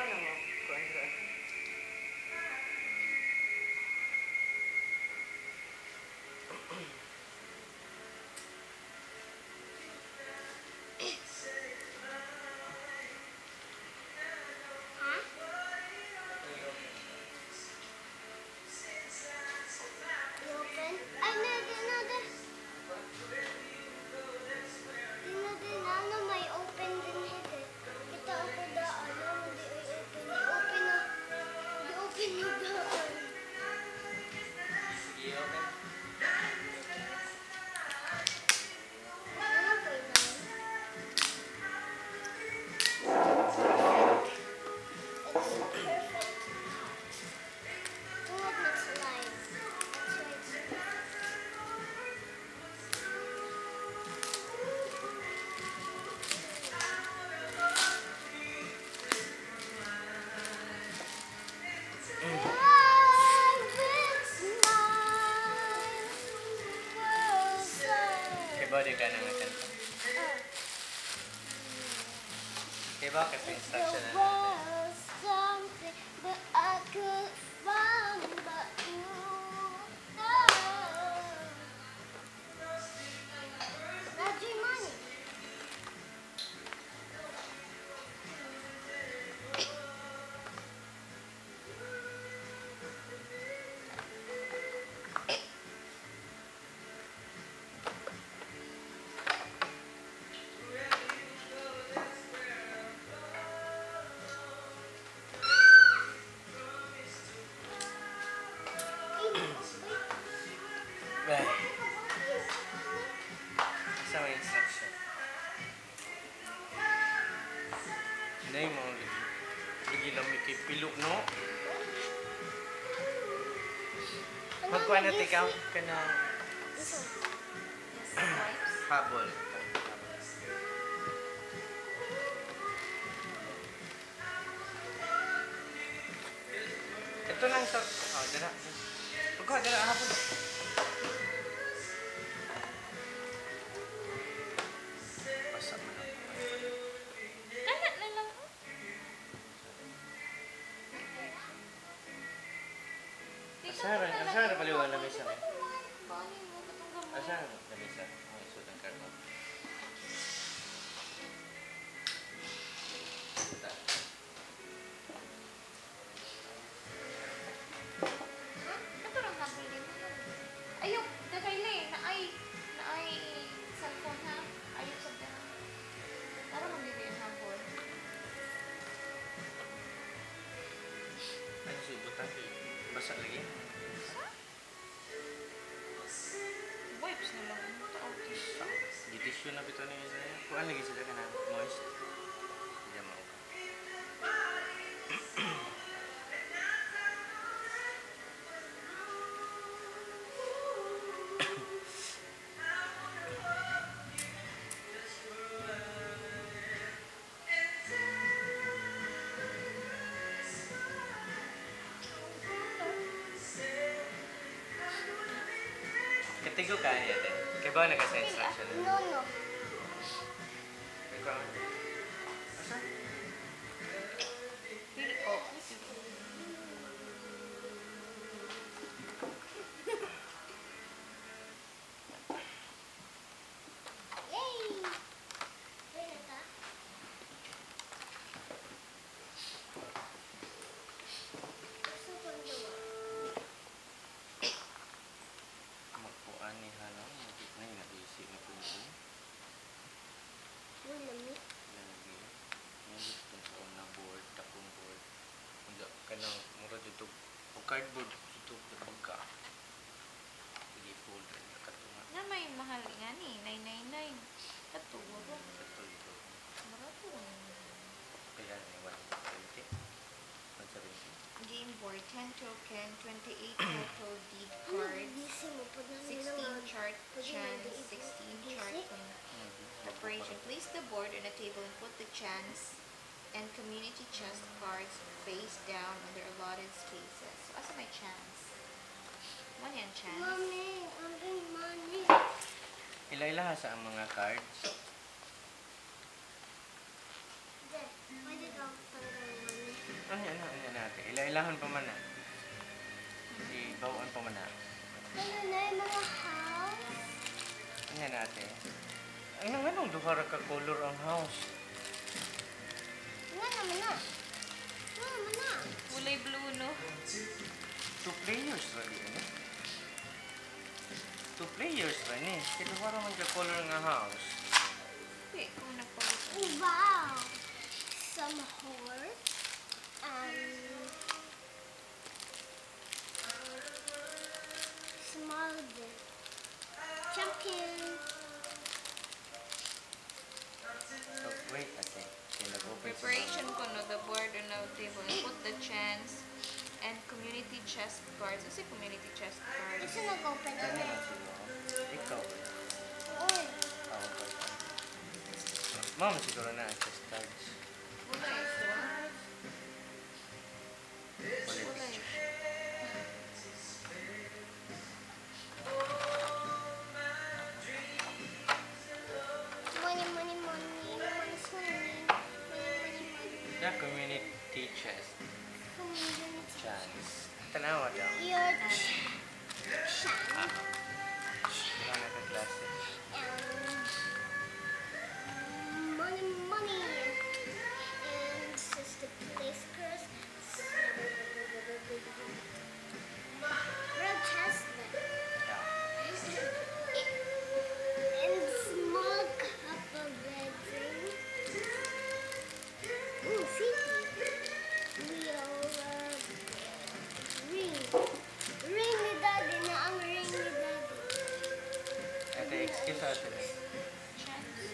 na mo. Kuan dira. Body ka na nga kanta. Kaya bakit yung instruction na natin? Isa may instruction. Hindi mo lagi lang may kipilo, no? Magkuha na ikaw ka na habol. Ito lang sa... Oh, dala. Magkuha, dala habol. Asahan na paliwan na misa. Asahan na misa. Ang isod ng karma. Ito lang sabi din. Ayok, dakayle. Naay cellphone ha. Ayok sabi na. Para magbibigay ang hapon. Ano subutan? Basa lagi? Wipes naman. Gitisyo na bito niya sila. Kuhaan lagi sila ka na moist. Diyan mo. Katigo ka niya din. Kaya ba nagkasa instruction? No. Ikaw? Asa? Pili ko. Magpuan ni Hana. Magit na yung nabisi na po ito. Lami. Lagi. Ngayon ito na board. Takong board. Hindi ka na mura dito. O cardboard dito. Pagka. Hindi folder. Nakatunga. Na may mahal nga ni. 999. Katuwa ko. Ito ito. Marato. Kaya ni 120. 170. Game board, 10 token, 28 total deed cards, 16 chart chance, 16 chart preparation. Place the board on a table and put the chance and community chest cards face down on their allotted spaces. So, asa may chance? Ano yan, chance? Mommy, I'm doing money. Ila-ila sa ang mga cards. Dad, pwede daw talaga ng money. Ila-ilahan pa man na. Ibawaan pa man na. Ano na yung mga house? Ano natin? Ay, anong duhara ka color ang house? Nga naman na. Nga naman na. Kulay blue, no? 2 players rali ano? 2 players rali. Kaya duhara man ka color nga house. Okay, kung nagpawis. Oh, wow. Some horse. Small bit. Champion. So, wait, ate. Okay, nag-open sa Preparation ko, no? The board on the table. And put the chance and community chest cards. Kasi community chest cards. Gusto nag-open Yan ulit. naman siguro. Ikaw. Oh. Ako ba? Mama siguro na ang chest cards. Wala ito. Ulit. Wala ito. Money, money, money. Money, money. Money, money. The community chest Community. chance. Tanawa daw. Your chance. Wala na ka klase. And money, money. And sister place curse. Red chestnut. Yeah. And small cup of red drink. Ooh, city. Wheel of ring. Ring ni daddy na ang ring ni daddy. Ate, excuse natin. Chance.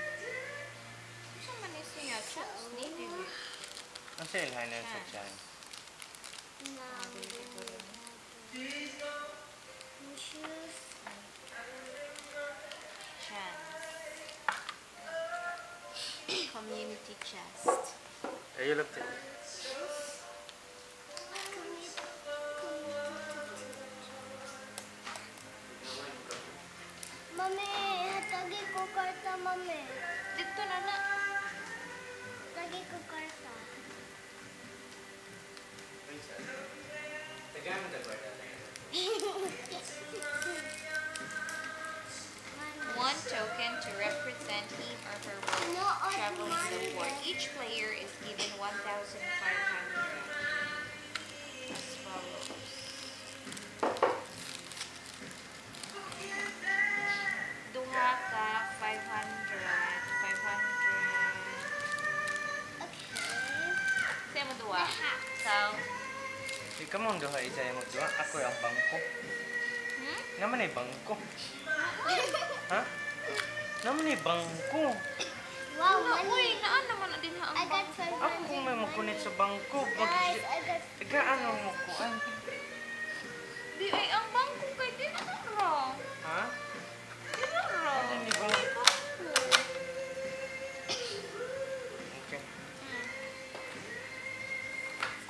Gusto man siya. Chance. Native. Ang silhan na sa chance. Now, shoes. Chance. Community chest. Ayun lang din. Mami, tagi ko karta, mami. Dito na na. Tagi ko karta. Tagamit ang kwarta na yun. One token to represent him or her work No, traveling the money. board. Each player is given 1,500. As follows. Duha ka 500. 500. Okay. Sa'yo mo duha. Lahat. So, Ikaw mo ang duha, isa yung magduha. Ako yung bangko. Naman ay bangko. Ha? Naman ay bangko. Wow, Uy, money. naan naman na din ha I ang got bangko. 500 Ako kung may makunit sa bangko. Guys, I got Tagaan mo ko. Ay, Di ay ang bangko kay din na ra. ha? Di na ra. Ano ni bangko? Okay.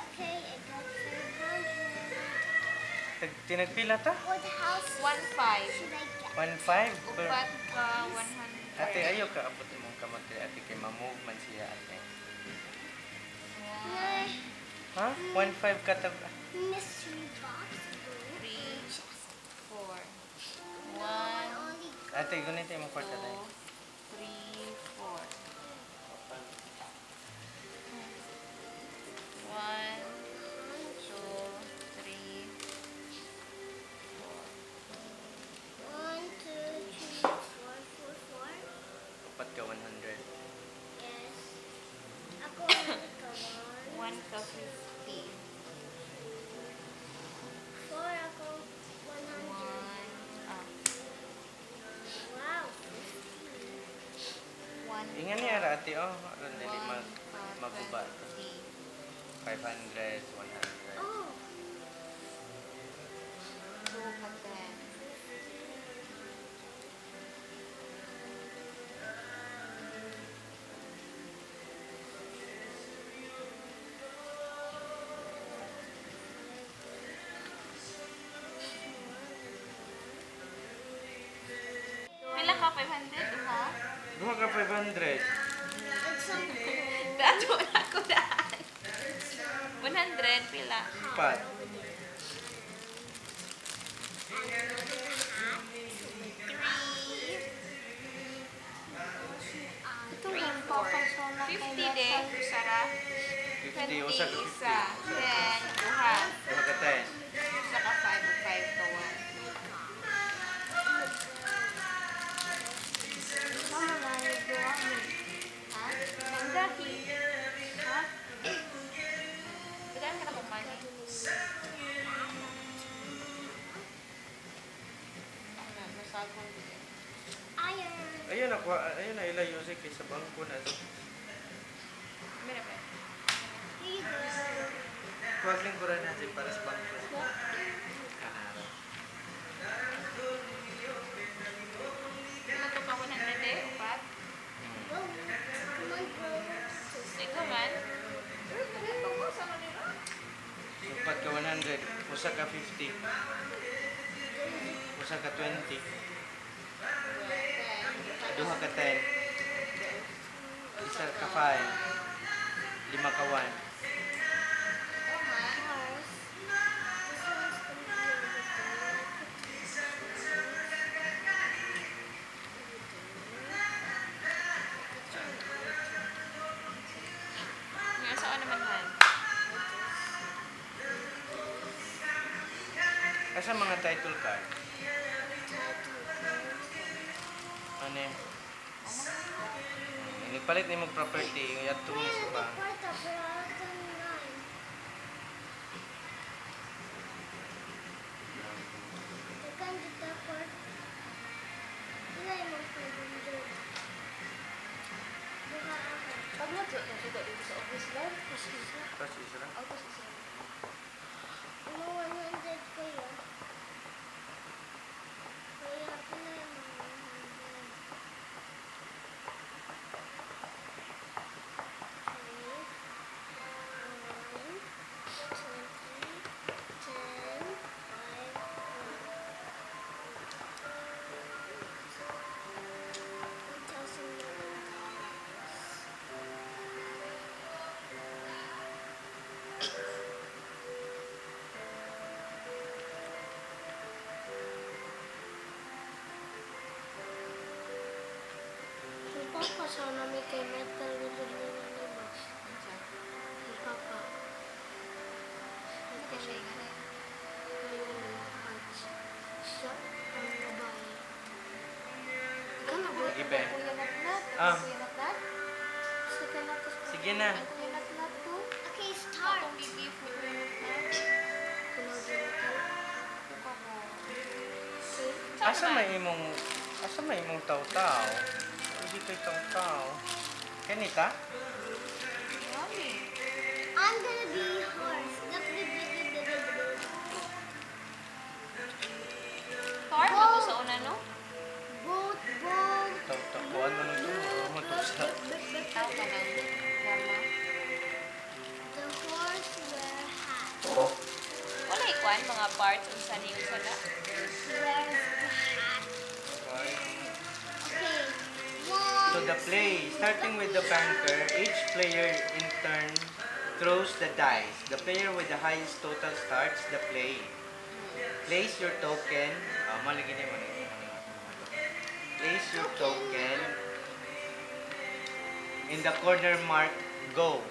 Okay, I got 500. Tinagpila ta? What house 1,500. should I get? 1.5? Upat ka 100. Ate, ayaw ka abot mong kamot kay ate kay ma-move man siya ate. My Ha? 1.5 ka ta. mystery box. 3, 4. 1, Only Ate, gunit yung kwarta 2, tayo. 3, 4. 1, 2, 3, 4. 1, 2, 3, 4, 4, 4. Upat ka 100. Yes. Ako ang kawan. 1 ka 50. 4 ako 100. 1, Wow. 1. Ingan niya ra ate oh. Aron dili maguba. 500, 100. Oh. 2 ka 10. Pila ka 500 ha? Duha ka 500. Dato na ako daan. 100 pila. Pat. Ito lang papasona 50 din, Sarah. 50, 20 usa ka 50. isa. 10, duha. Duha ka 10. Isa ka 5 o 5 ka 1. Mama na nagawa mo. Ha? Ang dati. Ha? Bilang ka na kung money. Nasagong din. Iron. Ayun ako, ayun na ila Yosek kay sa bangko na. Mira ba? Here you go. Kuwag lingkuran natin para sa bangko. Kanara. Ito ka 100 eh, upat. Go. Come on, bro. Ikaw man. Ito ko, sama nila. Supat ka 100, usa ka 50. Usa ka 20. Duha ka 10. Isa ka 5. 5 ka 1. Horse. This one's Ngayon, saan naman han? Asa mga title card? Ano yun? Nagpalit ni mong property, yung yato mo sa ba? Pag nagsuot dito sa office lang, Tapos isa lang. tapos isa. Sana may kay metal dito na libas. Si Papa. Hindi siya ingay. Siya ang babae. Ikaw na ba? Ibe. Kuya Natnat? Ah. Kuya Natnat? Sige na to. Sige na. Ang Kuya Natnat ko? Okay, Atong bibif ni Kuya Natnat? Buka mo. Asa may imong taw-taw? Hindi kay taw-taw. Kanita? Yummy. I'm gonna be horse. Car mo to sa una, no? Boat. Taw-taw. Kuhaan mo nung doon. Matusa. Tao ka ng drama. The horse wear hat. Wala ikuan, mga parts, unsa ni unsa na. Wears the hat. Okay. So the play, starting with the banker, each player in turn throws the dice. The player with the highest total starts the play. Place your token. Malagyan niya mo. Place your token in the corner marked go.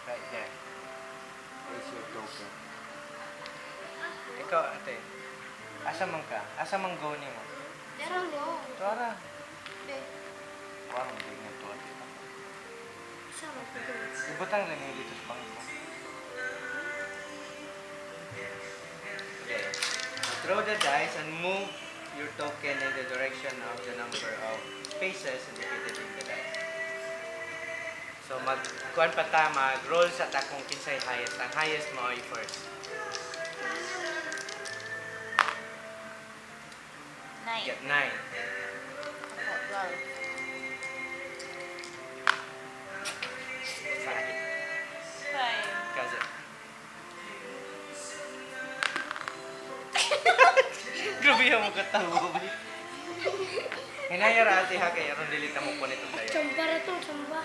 Right there. Place your token. Ikaw, ate. Asa man ka? Asa man go niya mo? Pero no. Tora. Be. Wow, hindi nga to. Sama ko doon. Ibutang lang yung dito sa bangko. Okay. Throw the dice and move your token in the direction of the number of spaces indicated in the dice. So kuan pa ta, mag-roll sa ta kung kinsay highest. Ang highest mo ay first. 9. Get 9. Ako, 12. Sakit. 5. Kasi. Grabe yung mga tao. Hinayar ate ha, kaya aron dili ta mo punit og tayo. Chamba ra to, chamba.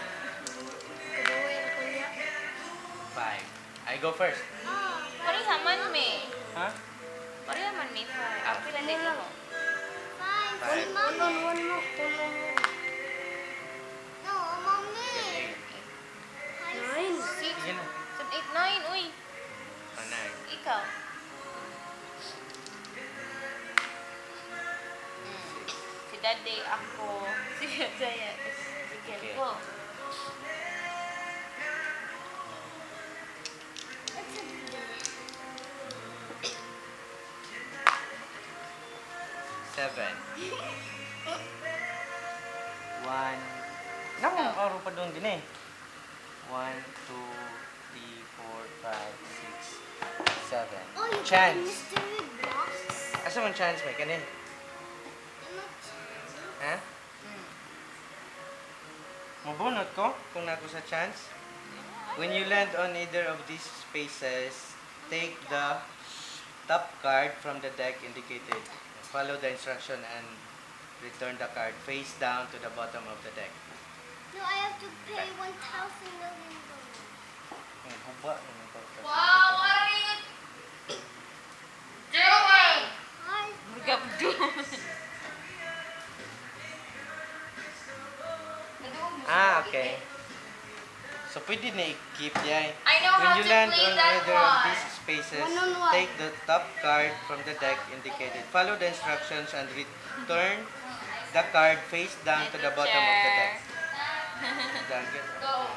Kawaway ra ko niya. 5. I go first. Pareha man me. Ha? Pareha man me. Pila din mo. 5. One mo. No, mommy. 9. Sige na. 7, 8, 9. Uy. Panay. Ikaw. Si Daddy, ako. Si Jaya. Si Kelko. Seven. 1. Naku, araw pa doon din eh. 1, 2, 3, 4, 5, 6, 7. Oh, you got a Chance. mystery box? Asa man chance may kanin? Ha? Mabunot ko kung nako sa chance. When you land on either of these spaces, take the top card from the deck indicated. Follow the instruction and return the card face down to the bottom of the deck. No, I have to pay 1,000 million dollars. Ang guba naman to. Wow, what are you doing? Hi. Magabdo. Okay. So, pwede na i-keep yan. I know When how you to land play on that either of one. these spaces, One-on-one. take the top card from the deck indicated. Follow the instructions and return the card face down to the bottom of the deck. Dagger. Go.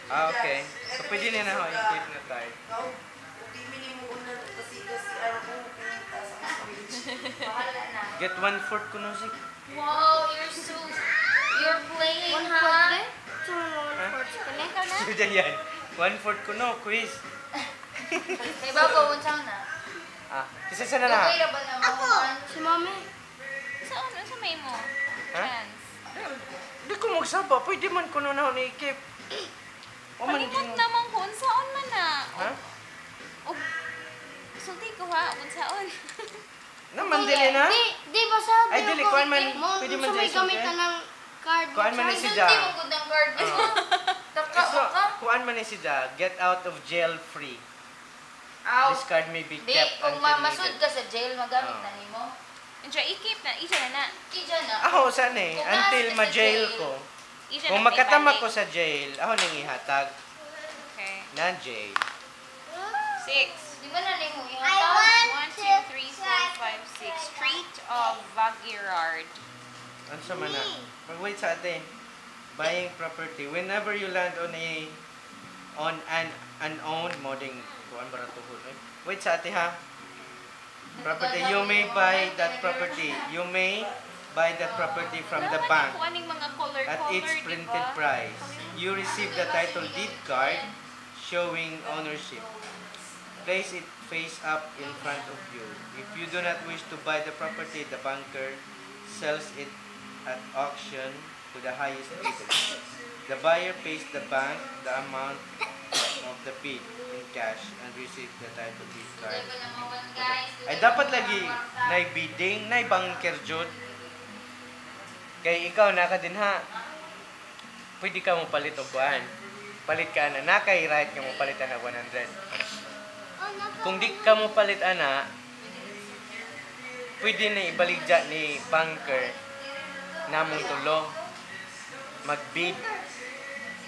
Okay. So, pwede na ako i-keep na card. Get 1/4 ko no, Sik. Wow, you're playing, ha? Ikaw na? Sige yan. 1/4 ko no, quiz. May bago, unsang na. Isa na na. Okay na ba na Ako! Si Mami. Saan? Sa may mo? Ha? Chance. Di ko magsaba. Pwede man ko na ako na-i-keep. O man Palimot din. naman ko, unsaon man na. Ha? O, sulti ko ha, unsaon. Naman dili na. Di ba sabi Ay, dili, kuhaan man. Mo, Pwede man sa may dyan, gamitan ng card. Kuhaan man ni si Sulti Ja. mo ko ng card. Taka, So, ka. kuhaan man ni si Ja. Get out of jail free. Aw. This card may be Di, kept kung until masud needed. ka sa jail, magamit Oh. na ni mo. Diyan, i-keep na. Isa na na. Ija na. Ako, saan eh? Kung Until nasa sa ma-jail jail. ko. Isa Kung na magkatama ibalik. ko sa jail, ako nang ihatag Okay. na jail. 6. Di ba na mo I ihatag? want 1, to 2, 3, 4, 5, 6. Street of Vaugirard. Ano sa mana? Mag-wait sa atin. Buying property. Whenever you land on an unowned moding kuan baratuhon. Wait sa atin ha. Property. You may buy that property. You may buy that property from the bank Kung aning mga color at its printed price. You receive the title deed card showing ownership. Place it face up in front of you. If you do not wish to buy the property, the banker sells it at auction to the highest bidder. The buyer pays the bank the amount of the bid in cash and receive the title deed card. Ay dapat lagi nay bidding, nay banker jud. Kay ikaw naka din ha. Pwede ka mo palit og kuan. Palit ka na kay right ka mo palit na 100. Kung di ka mo palit ana, pwede na ibaligya ni banker namong tulo. Mag-bid.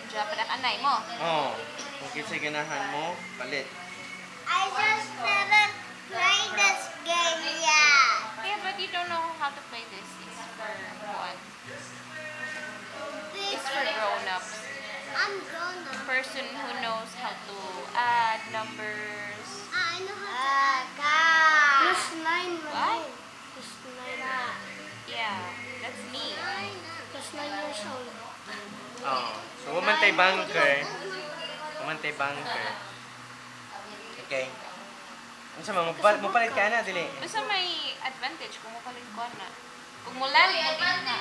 Diyan pa na anay mo. Oh, kung kinsa ganahan mo, palit. I just never play this game yet. Yeah, but you don't know how to play this. It's for what? It's for grown-ups. I'm grown up. Person who knows how to add numbers. I know how to add. Plus 9, What? Plus 9. Yeah, that's me. Plus 9 years old. Oh, so humantay banker. Humantay banker. Okay. Ano sa mga, mupalit ka na, dili? Basta may advantage kung mapalit ko na. Kung mulan, mo din na.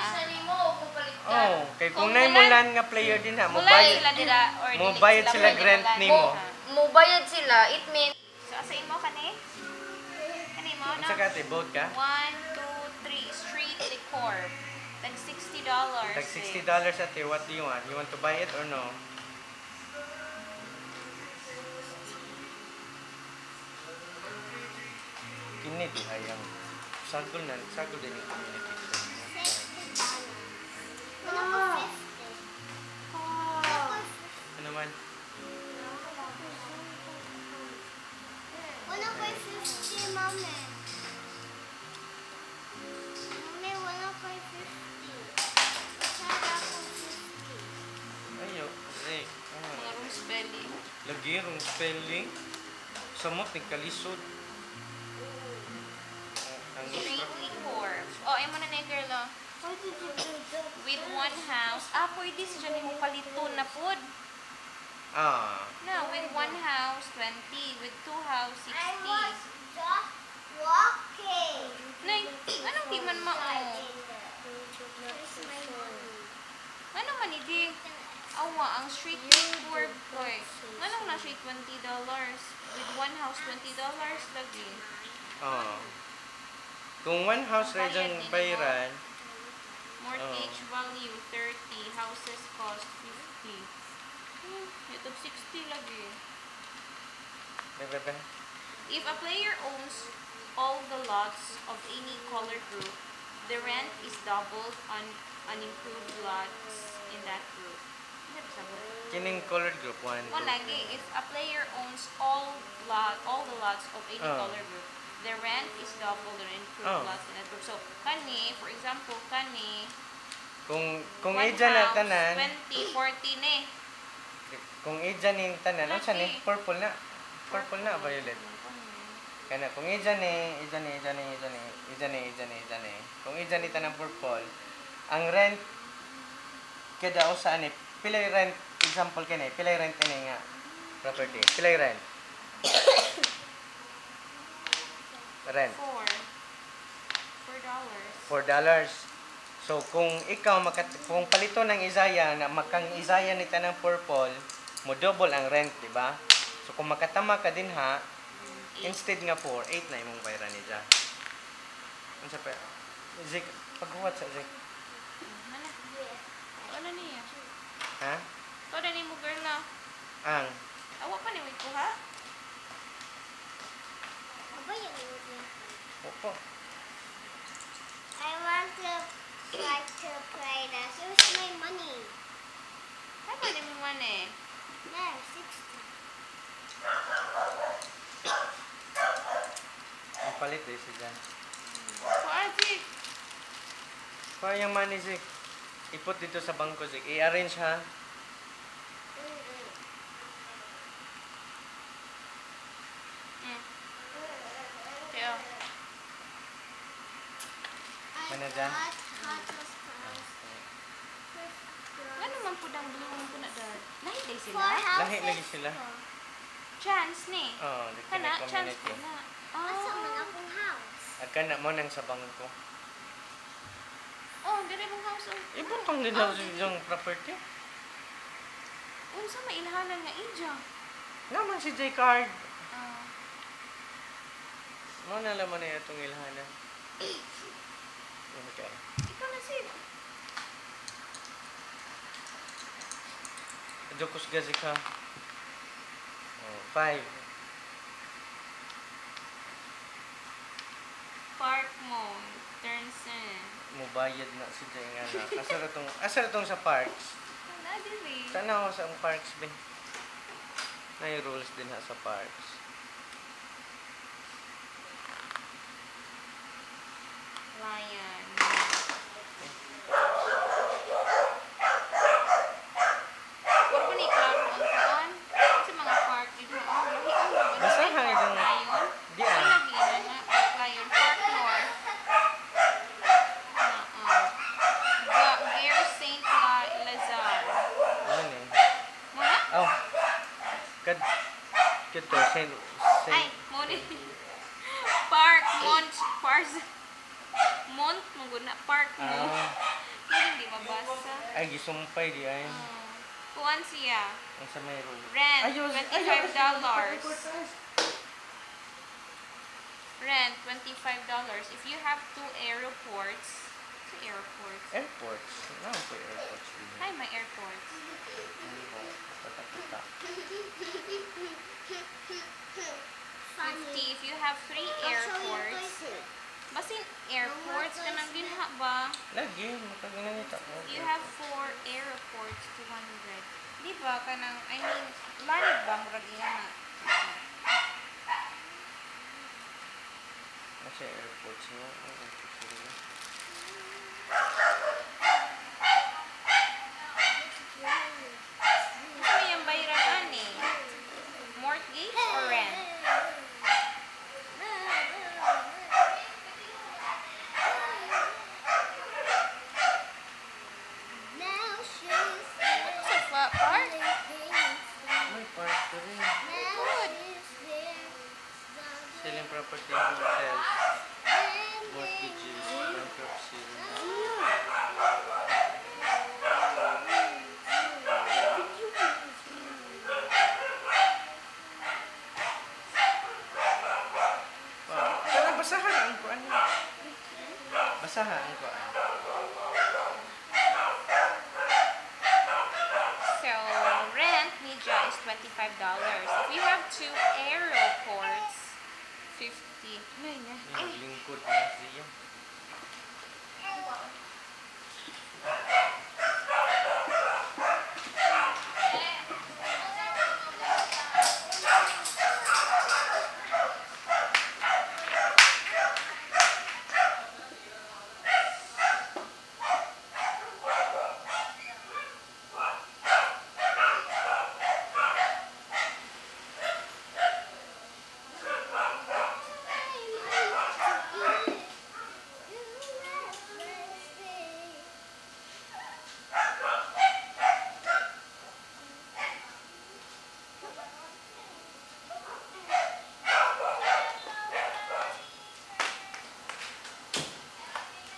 Oh, kay kung Kung nay mulan- mulan nga player din ha, Mulan mubayad. sila dira or dili Mubayad sila pwede grant mulan. nimo. Ha. Mubayad sila, it means So Sa imo kani? Kani mo Ang na? sakate, boat ka? 1, 2, 3. Street decor. Tag $60. Tag $60 ate, what do you want? You want to buy it or no? Kini di ayang sagol din yung community center. Wala ko 50. Oh. Ano man? Wala ko 50, mami. Mami, wala ko 50. Sana ako 50. Ayo, Zek. Mga room spelling. Lagi rong spelling. Samot ni kalisod. Ang Street decor. Oh, imo na ni girl oh. Why did you do that? With one house. Pwede si Johnny mo paliton na pod. No, with one house, 20. With two house, 60. I was just walking. Nay, anong di man mao? Where's my money? Ano man hindi? Awa, ang street decor boy. Anong na siya $20? With one house, $20 lagi. Kung one house na dyan bayaran, Mortgage value, 30. Houses cost, 50. Ito, 60 lagi. bebe. If a player owns all the lots of any color group, the rent is doubled on unimproved lots in that group. Ano ba sabi? Kining colored group, 1, 2, One lagi, if a player owns all the lots of any color group, the rent is doubled on improved lots in that group. So, kani, for example, kani, Kung one ija na house, tanan, 20, 40 ni. kung ija ni tanan, ano siya ni? Lagi. Purple na. Purple na, violet. Kana kung ija ni. Kung ija ni tanan purple, ang rent kada usa ni pilay rent example kani, pilay rent ini nga property. Pilay rent. Rent. $4. $4. So kung ikaw kung palito ng Isaya na makang Isaya ni tanang purple, mo double ang rent, di ba? So kung makatama ka din ha, instead nga 4, 8 na imong bayaran ni Ja. Unsa pa? Zik, paghuwat sa Zik. Ano niya? Ha? Ito na ni mo girl na. Ang Awa pa ni ko ha? Apa yung movie? opo. I want to try to play this. Where's my money? Tama ni mo man eh. There, 60. Ang palit eh si Jan. So, Aji. Pa yung money Zik. Ipot dito sa bangko Zik. I-arrange ha. Kaya, Mana Jan? ano man po dang bulungan po na dad? Lahi day sila? Lahi lagi sila. Chance ni. Oh, di Kana, kana chance po community. na. Asa man akong house? Agka na mo nang sa bangko. Oh, dire mong house. Ibang pang din daw yung property. Unsa mailhanan nga ija? Naman si J Card. Ah, Mo na laman na itong ilhanan. Okay. ikaw na si. Jokos gazik ha. Oh, 5. Park mo. Turnsen. Mubayad na si J nga na. Asar itong sa parks. Na dili. Tanaw sa ang parks be. May rules din ha sa parks. Lion. Wala ba ni klaro ang kuan? Sa mga park dito. Oh, lahi ang mga. Basta ha itong Lion. di Ano ah. lagi na nga? Lion Park North. Gare St. Lazar. Ano ni? Muna? Oh. Kad kito Ay, muna. Park Mont. Mont mo guna. Park mo. Hindi hindi mabasa. Ay gisumpay di ay. Kuan siya. Ang sa may rule. Rent, Ayos, $25. rent $25. If you have 2 airports, sa airports. Airports. Ano po yung airports? Hi, my airports. Ano po? Pata-pata. 50. If you have 3 airports, basin airports ka nang dinha ba? Lagi, makaginanita ko. If you have 4 airports, 200. Di ba ka nang, I mean, valid ba murag nga? Kasi airports nga. Airports nga. Ano yung bayranan eh? Mortgage or rent? Now she's Sa park? May park ko rin. Good. Selling property and hotels. Mortgages. Bankruptcy. Wow. Kaya basahan ang kuan. Basahan ang kuan. So, rent media is $25. If you have 2 airports, 50. Ay, nga. Yung lingkod na siya.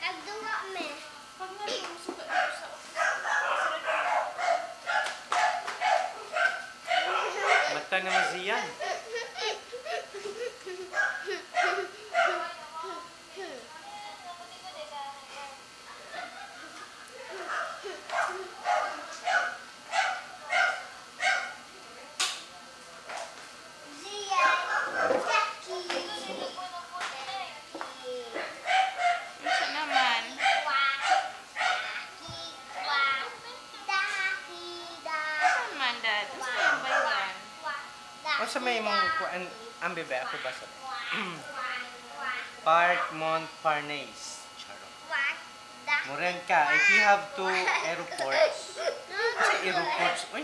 Nagduwa me. Pag nalusugat ako sa Mata naman siyan. Isa naman. Saan man, Dad? Saan ba yan? O sa may mong kuan ang bebe ako basa. Park Montparnasse. Charot. Muren ka. If you have 2 airports. Sa airports. Uy,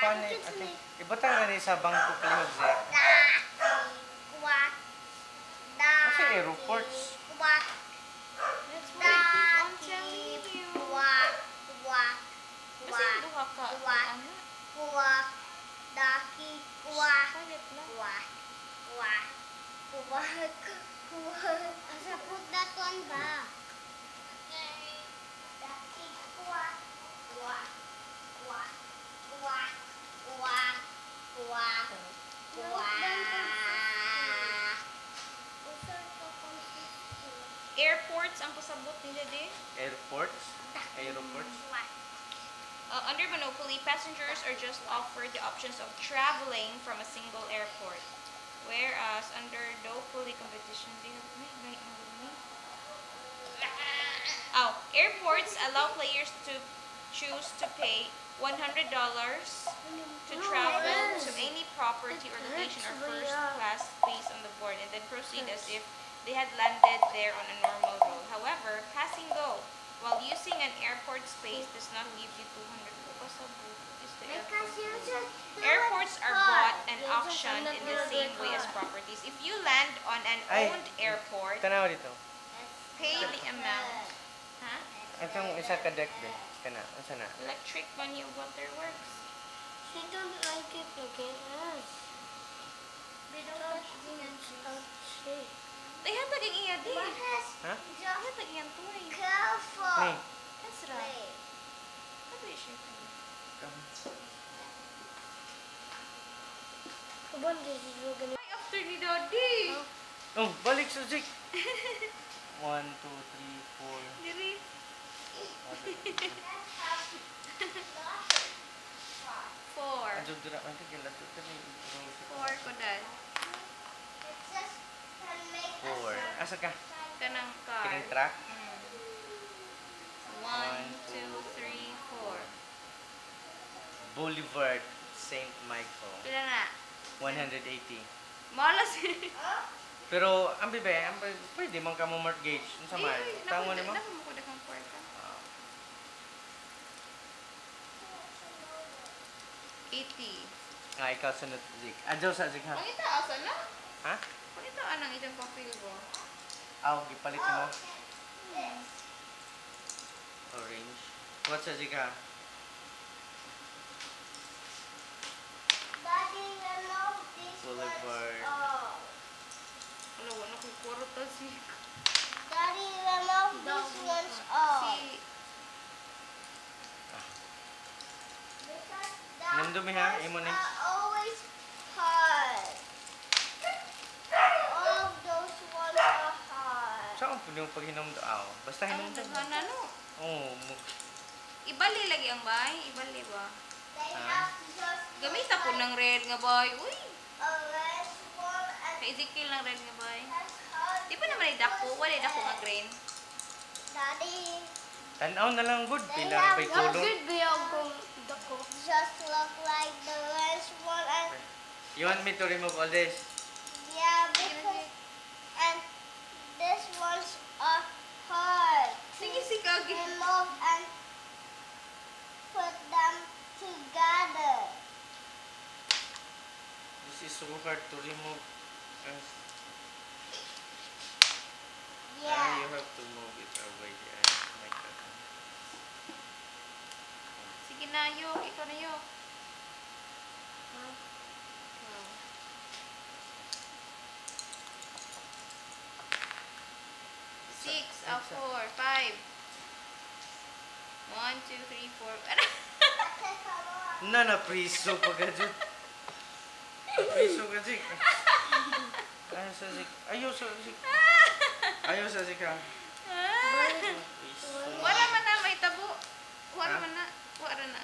paano ate? Ibutang na ni sa bangko kalihog Zek. Sa airports. That's what I keep on telling you. Kasi duha ka. Ano? Palit lang. Asa pud daton ba? Airports ang pasabot nila di. Airports. Aeroports. Under Monopoly, passengers are just offered the options of traveling from a single airport. Whereas under Monopoly competition, they have airports allow players to choose to pay $100 to travel to any property or location or first class space on the board and then proceed as if they had landed there on a normal roll. However, passing go while using an airport space does not give you 200 pesos. Is the airport. Airports are bought and auctioned in the same way as properties. If you land on an Ay. owned airport, Tanaw dito. pay the amount. Huh? Itong isa ka deck din. Kana. Asa na? Electric Money Waterworks. She don't like it again. They have taging iya di. Ha? They have taging yan tuloy. Careful. Ni. That's right. What is your thing? Kuban, this is looking. Ay, after ni Daddy. Oh, balik sa Zik. 1, 2, 3, 4. Diri. 4. Adyo dira man tigil ato tani. 4 ko dad. 4. Asa ka? Kanang car. Kining truck? 1, 2, 3, 4. Boulevard St. Michael. Pila na? 180. Malas. Pero ang bibe, pwede man ka mo mortgage. Unsa man? Tangon nimo? Naku mo ko dakang kwarta. 80. Nga ikaw sunod Zik. Adyo sa Zik ha. Pangita asa na? Ha? Pangita anang itong coffee ko. Aw, gipalit mo. Orange. What sa Zik ha? Boulevard. Wala, wala ko kwarta si... Daddy, remove these ones off. Si... Namdumi ha, imo ni. Always hard. All of those ones are hard. Saan po yung paghinom aw? Basta Ang hinom to. daghan no? Oo. Ibali lagi ang bay? Ibali ba? They Ah. have to just Gamit ako ng red nga bay. Uy! a red one and Kay Ezekiel ng red nga bay. that's hard. Di ba naman idako? Wala idako nga green. Daddy, Tanaw na lang good. they Pila have ba'y kulong? just look like the red one and You want me to remove all this? yeah, because and this ones are hard. Sige, sige. Remove and put them together. This is so hard to remove. Yeah. You have to move it away. My God. Sige na, Yok. Ikaw na, Yok. Wow. 6, 4, 5. 1, 2, 3, 4. Ano? Na priso pagkajud. Priso ka Zik. Ayaw sa Zik. Ayaw sa Zik. Ayaw sa Zik ha. Priso. Wala man na, may tabo. Wala man na. Wala na.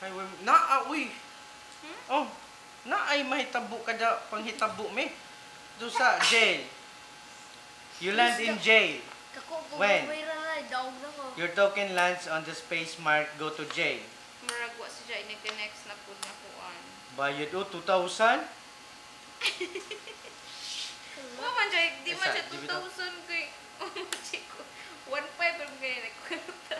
Ay, na uy. Hmm? Oh, na ay mahitabo kada panghitabo me. Do sa jail. You land in jail. When? Your token lands on the space marked go to jail. Maragwa siya ini-connect na po na kuan. Bayad 2,000. Wa man siya, di man siya Isa, di bitaw. 2,000 kay. 1,500 pero kaya nagkwenta.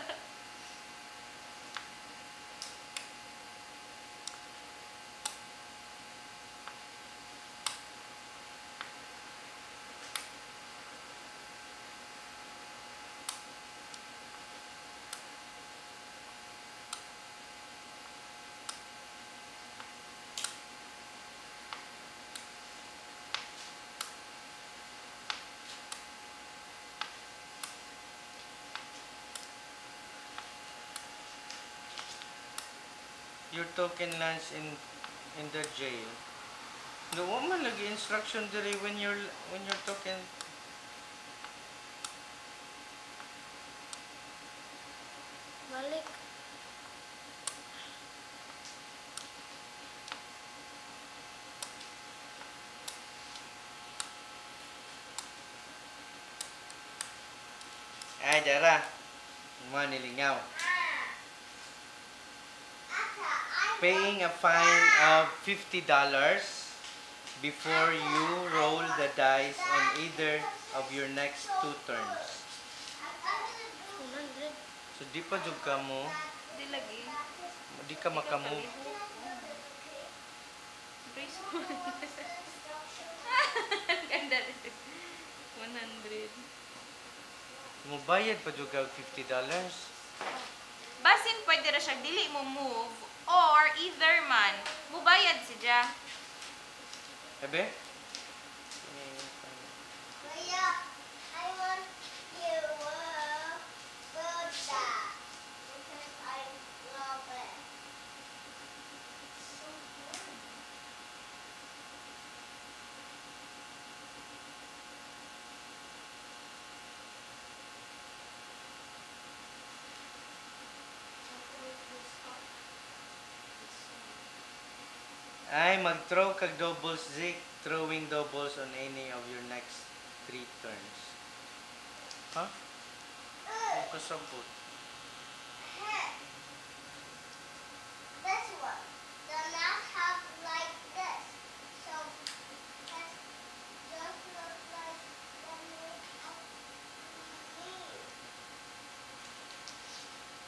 Your token lands in the jail. No, wa man lagi instruction diri when your token. Balik. Ay, dara. Manilingaw. Paying a fine of $50 before you roll the dice on either of your next 2 turns. 100. So di pa jud ka mo, Di lagi. di ka makamove. Brace mo. Ganda rin. 100. Mubayad pa jud ka og $50. Basin pwede ra siya dili mo move or either man mubayad siya. Ebe? Kuya, I want you build that because I love it. So good. Ay, mag-throw kag doubles, Zik. Throwing doubles on any of your next 3 turns. Ha? Ang kasabot. This one. The map have like this. So that's just look like the map of me.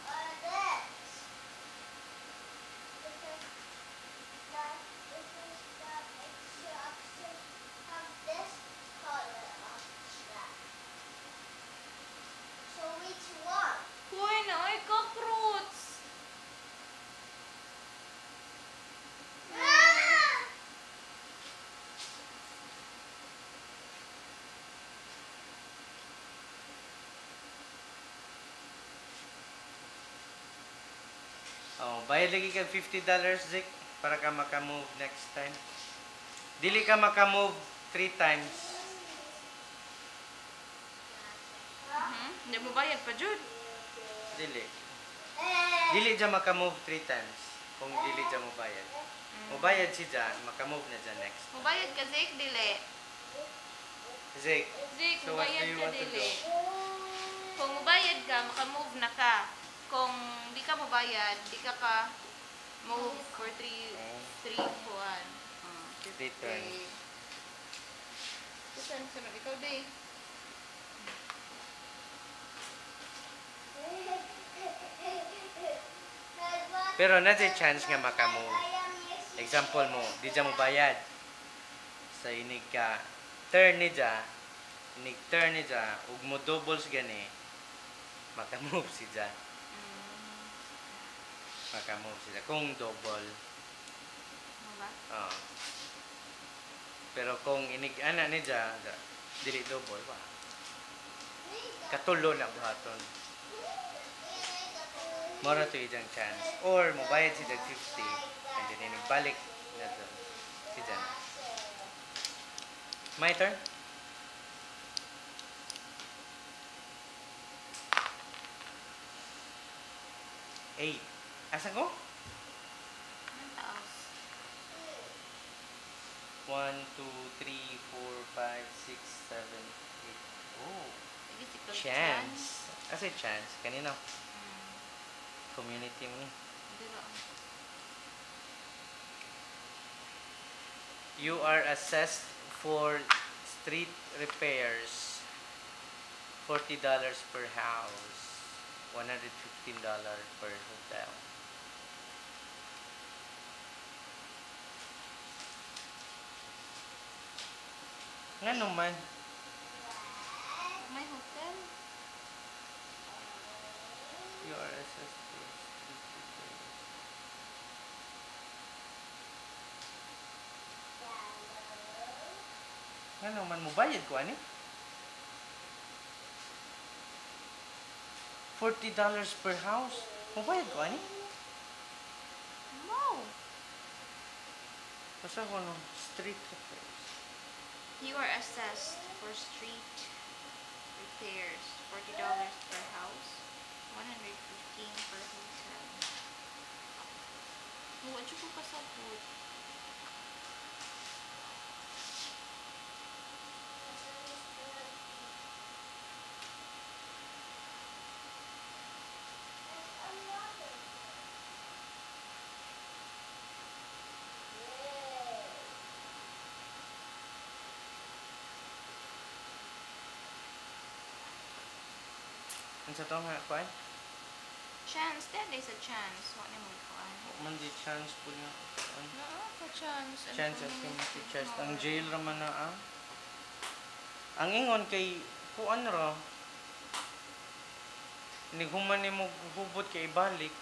Or this. Because that this is the instructions of this color of that. So which one? Hoy, naay cockroach! Ah! Oh, bayad lagi kag $50, Zik, para ka maka-move next time. Dili ka maka-move 3 times. Hindi mo bayad pa, Jud. Dili. Dili dyan maka-move 3 times. Kung dili dyan mo bayad. Mubayad si dyan, maka-move na dyan next. Mubayad ka, Zik, dili. Zik, Zik, so what do mubayad you ka, want to do? dili. Kung mubayad ka, makamove na ka. Kung di ka mubayad, di ka move for 3 buwan. 3 turns. Sunod, ikaw, day. Pero na chance nga maka-move. Example mo, di dyan mo bayad. Sa inig ka, turn ni dyan, inig turn ni dyan, ug mo doubles gani, maka-move si dyan. Maka-move si dyan. Kung double. Ano ba? Oo. Pero kung inig ana ni dyan, dili double ba? Katulo na buhaton. Mora to ijang chance. Or, mubayad si dyan 50, and then inigbalik na to si dyan. My turn? Eight. Asa ko? Ang taas. 1, 2, 3, 4, 5, 6, 7, 8. Oh, Sige, si Claude chance. Kasi chance. Kanina, Hmm. community mo ni. Hindi ba? You are assessed for street repairs. $40 per house. $115 per hotel. Nga naman. May hotel. You are assessed for street repairs. Nga naman, mubayad ko ani? $40 per house. Mubayad ko ani? No. Basta ko no, street repairs. You are assessed for street repairs. $40 per house. $115 per hotel. Oh, adyo ko kasabot. Ano sa to nga, kuan? Chance. That is a chance. What name mo kuan? Man di chance po niya. Kuan? No, ka chance. And Chance at community community chest. Ang more. jail raman na ah. Ang ingon kay kuan ra. Nighuman ni mo hubot kay ibalik.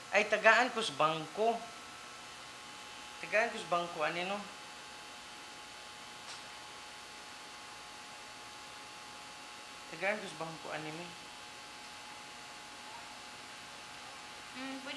Ay tagaan ko sa bangko. Tagaan ko sa bangko ani no. Tagaan ko sa bangko ani mi. Pwede